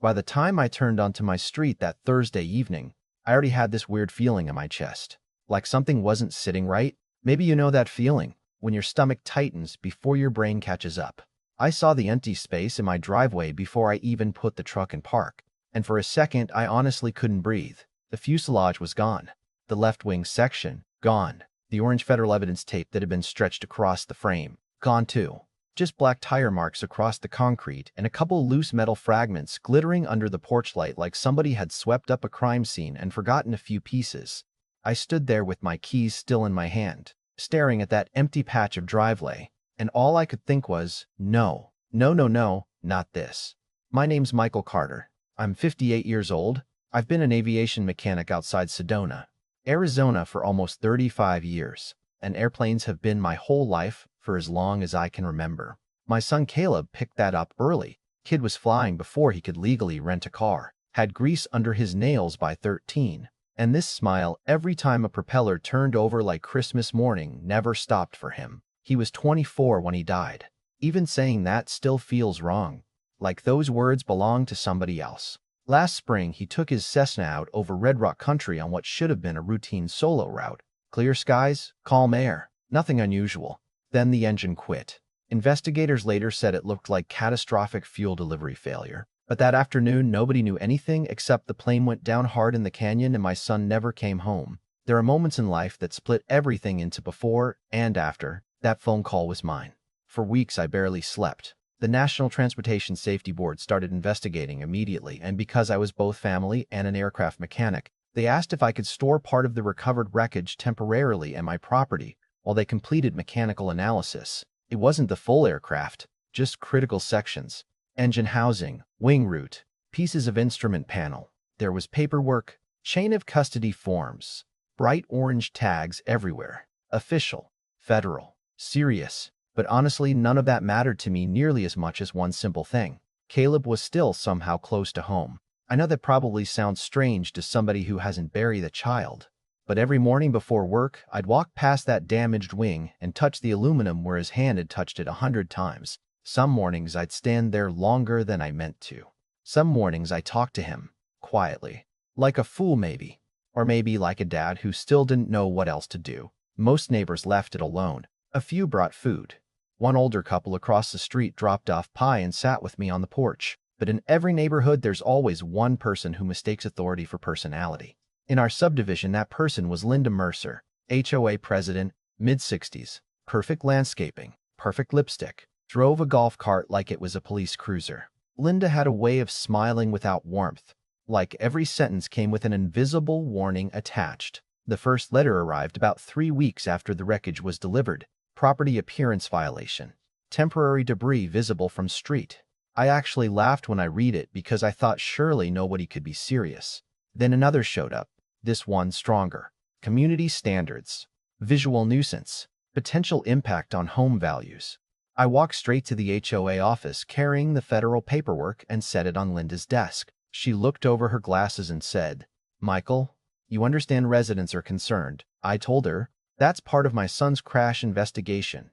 By the time I turned onto my street that Thursday evening, I already had this weird feeling in my chest, like something wasn't sitting right. Maybe you know that feeling, when your stomach tightens before your brain catches up. I saw the empty space in my driveway before I even put the truck in park, and for a second I honestly couldn't breathe. The fuselage was gone. The left wing section, gone. The orange federal evidence tape that had been stretched across the frame, gone too. Just black tire marks across the concrete and a couple loose metal fragments glittering under the porch light like somebody had swept up a crime scene and forgotten a few pieces. I stood there with my keys still in my hand, staring at that empty patch of driveway, and all I could think was, no, no, no, no, not this. My name's Michael Carter. I'm 58 years old. I've been an aviation mechanic outside Sedona, Arizona for almost 35 years, and airplanes have been my whole life for as long as I can remember. My son Caleb picked that up early. Kid was flying before he could legally rent a car, had grease under his nails by 13, and this smile every time a propeller turned over like Christmas morning never stopped for him. He was 24 when he died. Even saying that still feels wrong, like those words belonged to somebody else. Last spring, he took his Cessna out over Red Rock Country on what should have been a routine solo route. Clear skies, calm air, nothing unusual. Then the engine quit. Investigators later said it looked like catastrophic fuel delivery failure. But that afternoon, nobody knew anything except the plane went down hard in the canyon and my son never came home. There are moments in life that split everything into before and after. That phone call was mine. For weeks, I barely slept. The National Transportation Safety Board started investigating immediately, and because I was both family and an aircraft mechanic, they asked if I could store part of the recovered wreckage temporarily at my property while they completed mechanical analysis. It wasn't the full aircraft, just critical sections, engine housing, wing root, pieces of instrument panel. There was paperwork, chain of custody forms, bright orange tags everywhere. Official, federal, serious. But honestly, none of that mattered to me nearly as much as one simple thing. Caleb was still somehow close to home. I know that probably sounds strange to somebody who hasn't buried a child, but every morning before work, I'd walk past that damaged wing and touch the aluminum where his hand had touched it 100 times. Some mornings I'd stand there longer than I meant to. Some mornings I talked to him, quietly. Like a fool maybe. Or maybe like a dad who still didn't know what else to do. Most neighbors left it alone. A few brought food. One older couple across the street dropped off pie and sat with me on the porch. But in every neighborhood, there's always one person who mistakes authority for personality. In our subdivision, that person was Linda Mercer, HOA president, mid-60s, perfect landscaping, perfect lipstick, drove a golf cart like it was a police cruiser. Linda had a way of smiling without warmth, like every sentence came with an invisible warning attached. The first letter arrived about 3 weeks after the wreckage was delivered. Property appearance violation. Temporary debris visible from street. I actually laughed when I read it because I thought surely nobody could be serious. Then another showed up. This one stronger. Community standards. Visual nuisance. Potential impact on home values. I walked straight to the HOA office carrying the federal paperwork and set it on Linda's desk. She looked over her glasses and said, "Michael, you understand residents are concerned." I told her, "That's part of my son's crash investigation."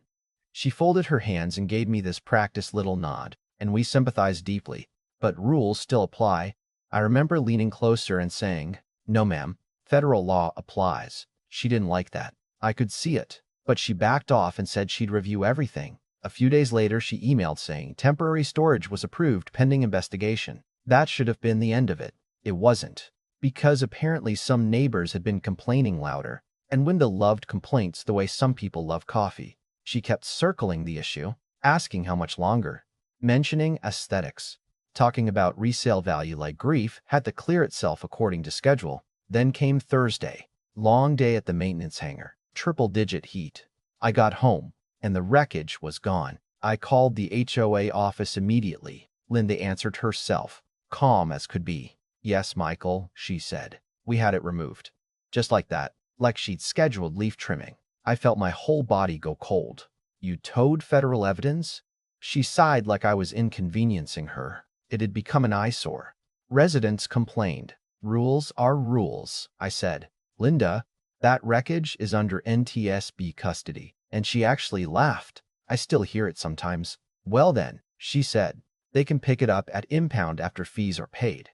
She folded her hands and gave me this practiced little nod, and we sympathized deeply. But rules still apply. I remember leaning closer and saying, "No, ma'am, federal law applies." She didn't like that. I could see it. But she backed off and said she'd review everything. A few days later, she emailed saying temporary storage was approved pending investigation. That should have been the end of it. It wasn't. Because apparently some neighbors had been complaining louder. And Linda loved complaints the way some people love coffee. She kept circling the issue, asking how much longer, mentioning aesthetics, talking about resale value like grief had to clear itself according to schedule. Then came Thursday, long day at the maintenance hangar, triple-digit heat. I got home, and the wreckage was gone. I called the HOA office immediately. Linda answered herself, calm as could be. "Yes, Michael," she said. "We had it removed." Just like that. Like she'd scheduled leaf trimming. I felt my whole body go cold. "You towed federal evidence?" She sighed like I was inconveniencing her. It had become an eyesore. Residents complained. "Rules are rules," I said. "Linda, that wreckage is under NTSB custody." And she actually laughed. I still hear it sometimes. "Well then," she said, They can pick it up at impound after fees are paid.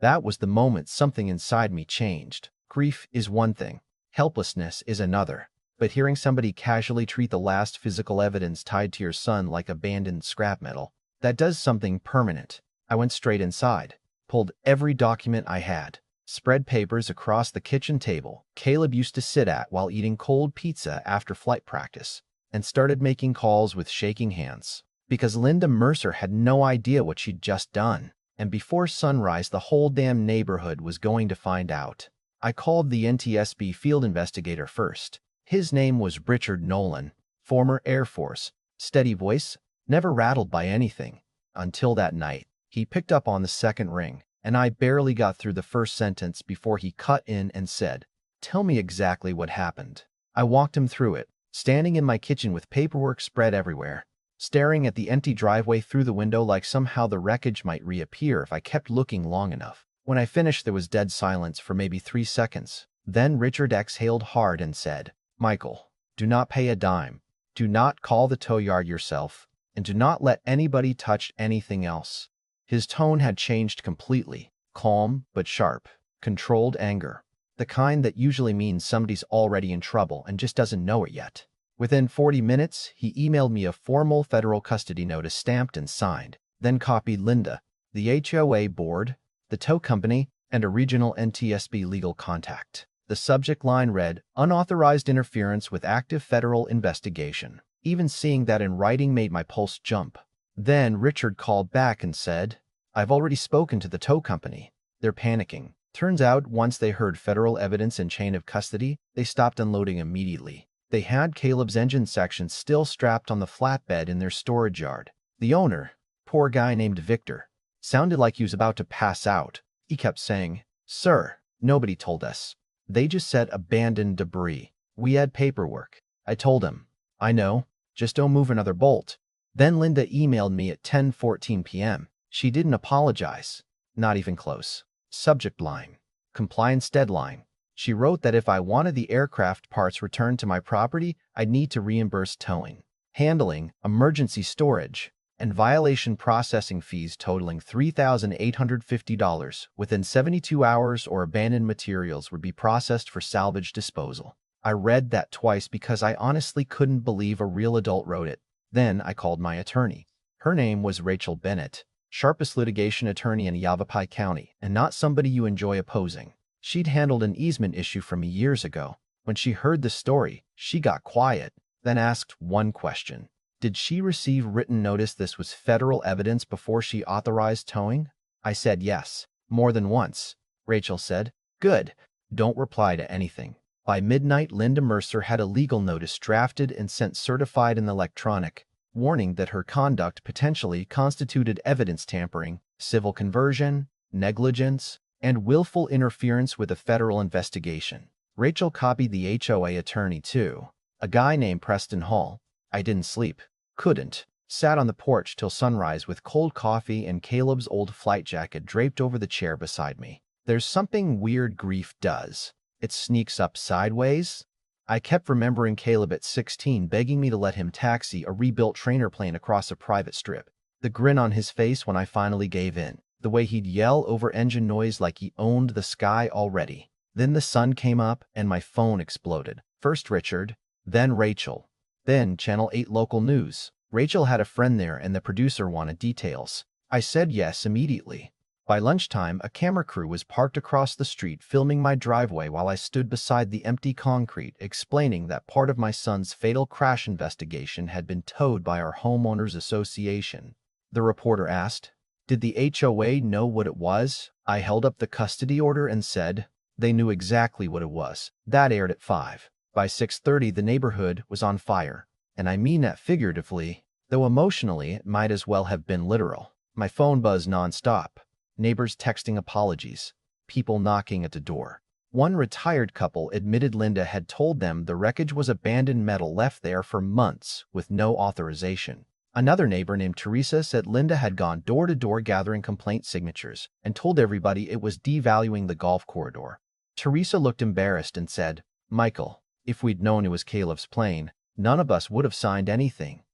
That was the moment something inside me changed. Grief is one thing, helplessness is another. But hearing somebody casually treat the last physical evidence tied to your son like abandoned scrap metal, that does something permanent. I went straight inside, pulled every document I had, spread papers across the kitchen table Caleb used to sit at while eating cold pizza after flight practice, and started making calls with shaking hands. Because Linda Mercer had no idea what she'd just done, and before sunrise the whole damn neighborhood was going to find out. I called the NTSB field investigator first. His name was Richard Nolan, former Air Force, steady voice, never rattled by anything. Until that night, he picked up on the second ring, and I barely got through the first sentence before he cut in and said, "Tell me exactly what happened." I walked him through it, standing in my kitchen with paperwork spread everywhere, staring at the empty driveway through the window like somehow the wreckage might reappear if I kept looking long enough. When I finished, there was dead silence for maybe 3 seconds. Then Richard exhaled hard and said, "Michael, do not pay a dime. Do not call the tow yard yourself, and do not let anybody touch anything else." His tone had changed completely, calm but sharp, controlled anger, the kind that usually means somebody's already in trouble and just doesn't know it yet. Within 40 minutes, he emailed me a formal federal custody notice stamped and signed, then copied Linda, the HOA board, the tow company, and a regional NTSB legal contact. The subject line read, "Unauthorized interference with active federal investigation." Even seeing that in writing made my pulse jump. Then Richard called back and said, "I've already spoken to the tow company. They're panicking." Turns out once they heard federal evidence and chain of custody, they stopped unloading immediately. They had Caleb's engine section still strapped on the flatbed in their storage yard. The owner, poor guy named Victor, sounded like he was about to pass out. He kept saying, "Sir, nobody told us. They just said abandoned debris. We had paperwork." I told him, "I know, just don't move another bolt." Then Linda emailed me at 10:14 p.m. She didn't apologize. Not even close. Subject line, compliance deadline. She wrote that if I wanted the aircraft parts returned to my property, I'd need to reimburse towing, handling, emergency storage, and violation processing fees totaling $3,850 within 72 hours, or abandoned materials would be processed for salvage disposal. I read that twice because I honestly couldn't believe a real adult wrote it. Then I called my attorney. Her name was Rachel Bennett, sharpest litigation attorney in Yavapai County, and not somebody you enjoy opposing. She'd handled an easement issue from me years ago. When she heard the story, she got quiet, then asked one question. Did she receive written notice this was federal evidence before she authorized towing? I said yes, more than once. Rachel said, "Good. Don't reply to anything." By midnight, Linda Mercer had a legal notice drafted and sent certified and electronic, warning that her conduct potentially constituted evidence tampering, civil conversion, negligence, and willful interference with a federal investigation. Rachel copied the HOA attorney too, a guy named Preston Hall. I didn't sleep. Couldn't. Sat on the porch till sunrise with cold coffee and Caleb's old flight jacket draped over the chair beside me. There's something weird grief does. It sneaks up sideways. I kept remembering Caleb at 16 begging me to let him taxi a rebuilt trainer plane across a private strip. The grin on his face when I finally gave in. The way he'd yell over engine noise like he owned the sky already. Then the sun came up and my phone exploded. First Richard, then Rachel. Then Channel 8 local news. Rachel had a friend there and the producer wanted details. I said yes immediately. By lunchtime, a camera crew was parked across the street filming my driveway while I stood beside the empty concrete, explaining that part of my son's fatal crash investigation had been towed by our homeowners association. The reporter asked, "Did the HOA know what it was?" I held up the custody order and said, "They knew exactly what it was." That aired at 5. By 6:30, the neighborhood was on fire, and I mean that figuratively, though emotionally it might as well have been literal. My phone buzzed nonstop. Neighbors texting apologies, people knocking at the door. One retired couple admitted Linda had told them the wreckage was abandoned metal left there for months with no authorization. Another neighbor named Teresa said Linda had gone door to door gathering complaint signatures and told everybody it was devaluing the golf corridor. Teresa looked embarrassed and said, "Michael, if we'd known it was Caleb's plane, none of us would have signed anything."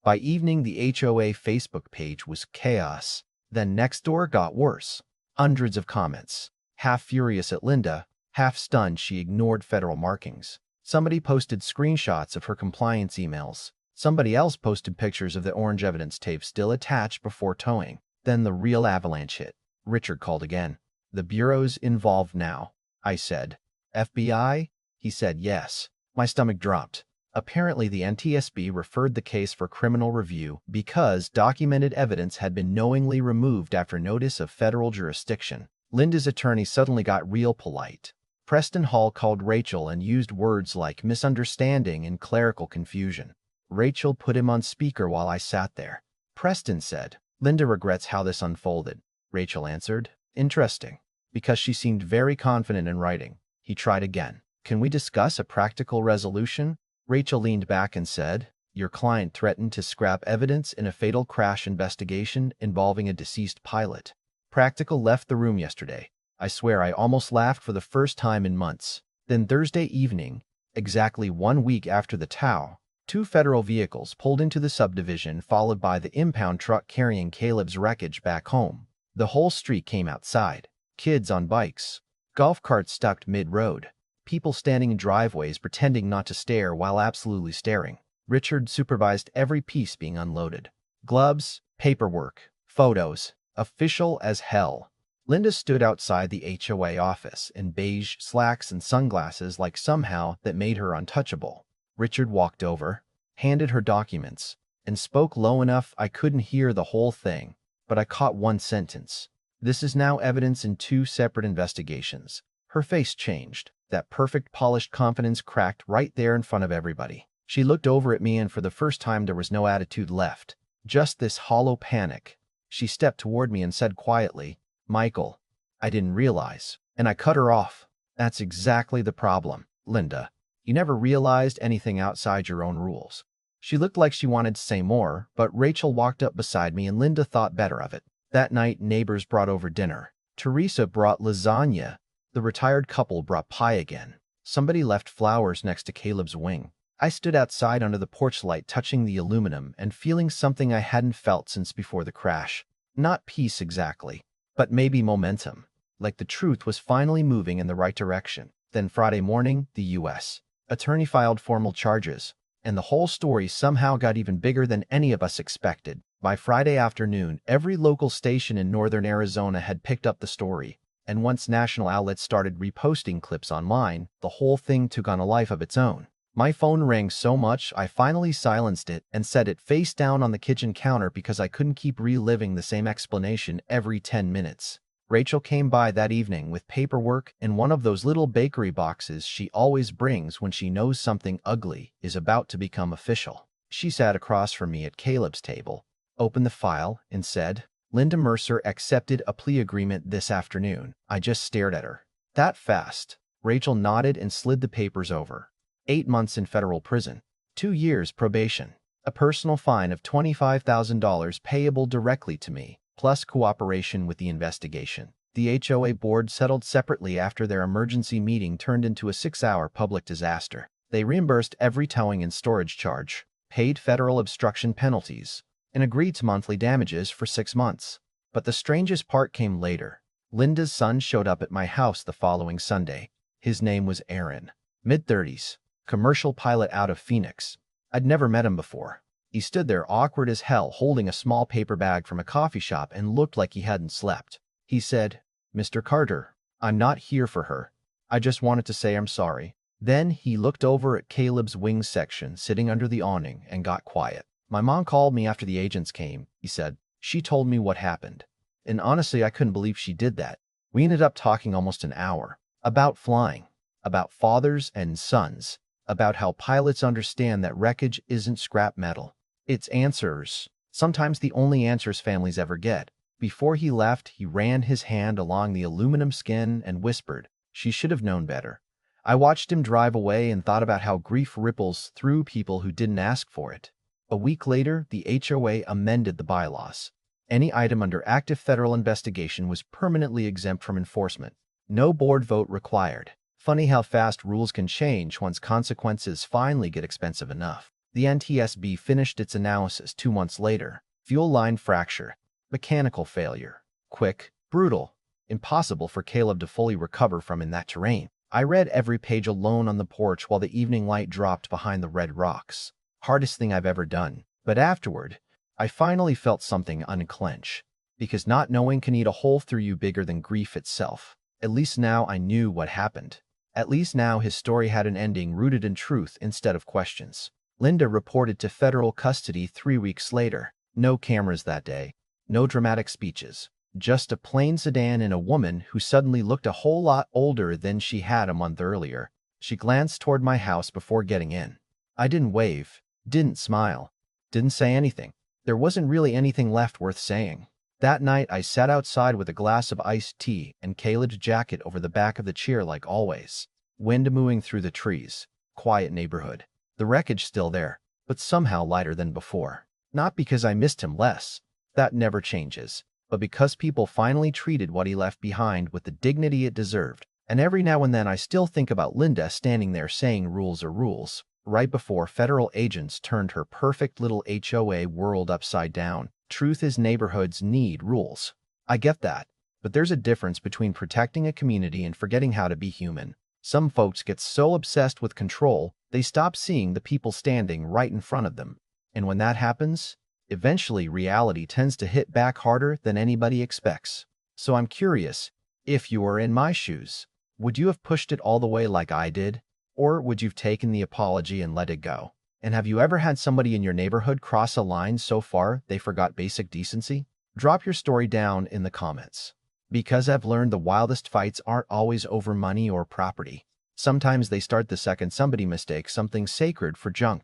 By evening, the HOA Facebook page was chaos. Then next door got worse. Hundreds of comments. Half furious at Linda, half stunned she ignored federal markings. Somebody posted screenshots of her compliance emails. Somebody else posted pictures of the orange evidence tape still attached before towing. Then the real avalanche hit. Richard called again. "The bureau's involved now," I said. "FBI?" He said yes. My stomach dropped. Apparently, the NTSB referred the case for criminal review because documented evidence had been knowingly removed after notice of federal jurisdiction. Linda's attorney suddenly got real polite. Preston Hall called Rachel and used words like misunderstanding and clerical confusion. Rachel put him on speaker while I sat there. Preston said, "Linda regrets how this unfolded." Rachel answered, "Interesting," because she seemed very confident in writing. He tried again. "Can we discuss a practical resolution?" Rachel leaned back and said, "Your client threatened to scrap evidence in a fatal crash investigation involving a deceased pilot." Practical left the room yesterday. I swear I almost laughed for the first time in months. Then Thursday evening, exactly 1 week after the tow, 2 federal vehicles pulled into the subdivision, followed by the impound truck carrying Caleb's wreckage back home. The whole street came outside. Kids on bikes. Golf carts stuck mid-road. People standing in driveways pretending not to stare while absolutely staring. Richard supervised every piece being unloaded. Gloves, paperwork, photos. Official as hell. Linda stood outside the HOA office in beige slacks and sunglasses like somehow that made her untouchable. Richard walked over, handed her documents, and spoke low enough I couldn't hear the whole thing, but I caught one sentence. "This is now evidence in 2 separate investigations." Her face changed. That perfect polished confidence cracked right there in front of everybody. She looked over at me, and for the first time there was no attitude left, just this hollow panic. She stepped toward me and said quietly, "Michael, I didn't realize." And I cut her off. "That's exactly the problem, Linda. You never realized anything outside your own rules." She looked like she wanted to say more, but Rachel walked up beside me and Linda thought better of it. That night, neighbors brought over dinner. Teresa brought lasagna. The retired couple brought pie again. Somebody left flowers next to Caleb's wing. I stood outside under the porch light, touching the aluminum and feeling something I hadn't felt since before the crash. Not peace exactly, but maybe momentum. Like the truth was finally moving in the right direction. Then Friday morning, the U.S. attorney filed formal charges, and the whole story somehow got even bigger than any of us expected. By Friday afternoon, every local station in northern Arizona had picked up the story. And once national outlets started reposting clips online, the whole thing took on a life of its own. My phone rang so much I finally silenced it and set it face down on the kitchen counter because I couldn't keep reliving the same explanation every 10 minutes. Rachel came by that evening with paperwork and one of those little bakery boxes she always brings when she knows something ugly is about to become official. She sat across from me at Caleb's table, opened the file, and said, "Linda Mercer accepted a plea agreement this afternoon." I just stared at her. "That fast?" Rachel nodded and slid the papers over. 8 months in federal prison. 2 years probation. A personal fine of $25,000 payable directly to me, plus cooperation with the investigation. The HOA board settled separately after their emergency meeting turned into a 6-hour public disaster. They reimbursed every towing and storage charge, paid federal obstruction penalties, and agreed to monthly damages for 6 months. But the strangest part came later. Linda's son showed up at my house the following Sunday. His name was Aaron. Mid-30s. Commercial pilot out of Phoenix. I'd never met him before. He stood there awkward as hell holding a small paper bag from a coffee shop and looked like he hadn't slept. He said, "Mr. Carter, I'm not here for her. I just wanted to say I'm sorry." Then he looked over at Caleb's wing section sitting under the awning and got quiet. "My mom called me after the agents came," he said. "She told me what happened. And honestly, I couldn't believe she did that." We ended up talking almost an hour. About flying. About fathers and sons. About how pilots understand that wreckage isn't scrap metal. It's answers. Sometimes the only answers families ever get. Before he left, he ran his hand along the aluminum skin and whispered, "She should have known better." I watched him drive away and thought about how grief ripples through people who didn't ask for it. A week later, the HOA amended the bylaws. Any item under active federal investigation was permanently exempt from enforcement. No board vote required. Funny how fast rules can change once consequences finally get expensive enough. The NTSB finished its analysis 2 months later. Fuel line fracture. Mechanical failure. Quick, brutal, impossible for Caleb to fully recover from in that terrain. I read every page alone on the porch while the evening light dropped behind the red rocks. Hardest thing I've ever done. But afterward, I finally felt something unclench. Because not knowing can eat a hole through you bigger than grief itself. At least now I knew what happened. At least now his story had an ending rooted in truth instead of questions. Linda reported to federal custody 3 weeks later. No cameras that day. No dramatic speeches. Just a plain sedan and a woman who suddenly looked a whole lot older than she had a month earlier. She glanced toward my house before getting in. I didn't wave, didn't smile, didn't say anything. There wasn't really anything left worth saying. That night, I sat outside with a glass of iced tea and Caleb's jacket over the back of the chair like always. Wind mooing through the trees. Quiet neighborhood. The wreckage still there, but somehow lighter than before. Not because I missed him less. That never changes. But because people finally treated what he left behind with the dignity it deserved. And every now and then I still think about Linda standing there saying rules are rules, right before federal agents turned her perfect little HOA world upside down. Truth is neighborhoods need rules. I get that. But there's a difference between protecting a community and forgetting how to be human. Some folks get so obsessed with control, they stop seeing the people standing right in front of them. And when that happens, eventually reality tends to hit back harder than anybody expects. So I'm curious, if you were in my shoes, would you have pushed it all the way like I did? Or would you have taken the apology and let it go? And have you ever had somebody in your neighborhood cross a line so far they forgot basic decency? Drop your story down in the comments. Because I've learned the wildest fights aren't always over money or property. Sometimes they start the second somebody mistakes something sacred for junk.